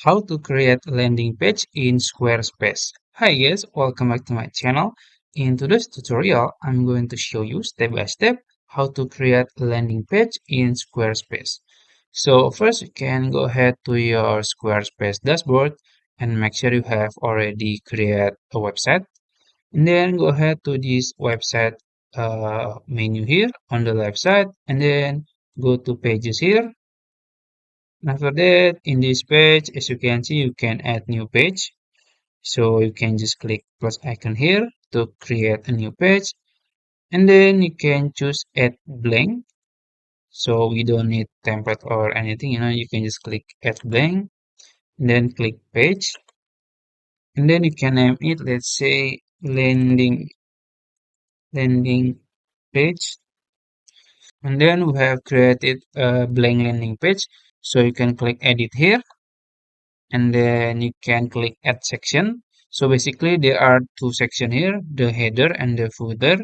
How to create a landing page in Squarespace. Hi guys, welcome back to my channel. In today's tutorial, I'm going to show you step by step how to create a landing page in Squarespace. So first you can go ahead to your Squarespace dashboard and make sure you have already created a website. And then go ahead to this website menu here on the left side and then go to pages here. After that, in this page, as you can see, you can add new page. So you can just click plus icon here to create a new page. And then you can choose add blank. So we don't need template or anything, you can just click add blank. And then click page. And then you can name it, let's say landing page. And then we have created a blank landing page. So you can click edit here. And then you can click add section. So basically there are two sections here, the header and the footer.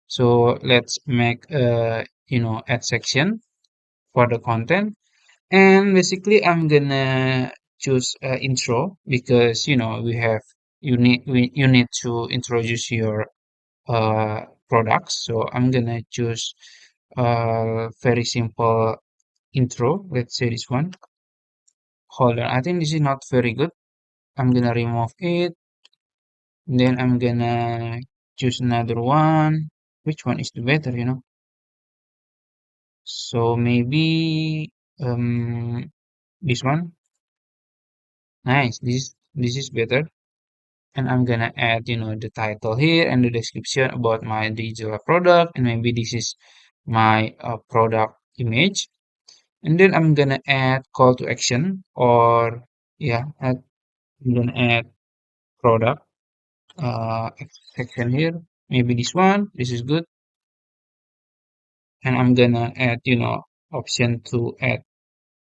So let's make add section for the content. And basically I'm gonna choose intro because we have you need to introduce your products. So I'm gonna choose very simple intro. Let's say this one. Hold on, I think this is not very good. I'm gonna remove it. Then I'm gonna choose another one. Which one is the better? So maybe this one. Nice. This is better. And I'm gonna add, the title here and the description about my digital product. And maybe this is my product image. And then I'm gonna add call to action or yeah, I'm gonna add product uh section here. Maybe this one. This is good. And I'm gonna add option to add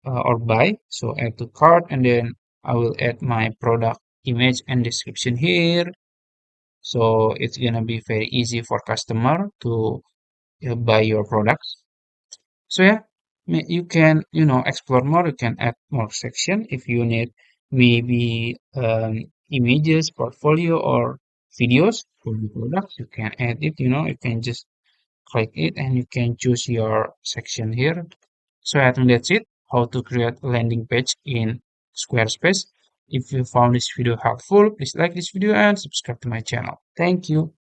or buy, so add to cart, and then I will add my product image and description here, so it's gonna be very easy for customer to buy your products. So yeah, you can explore more. You can add more section if you need, maybe images, portfolio, or videos for the products. You can add it. You can just click it and you can choose your section here. So I think that's it. How to create a landing page in Squarespace. If you found this video helpful, please like this video and subscribe to my channel. Thank you.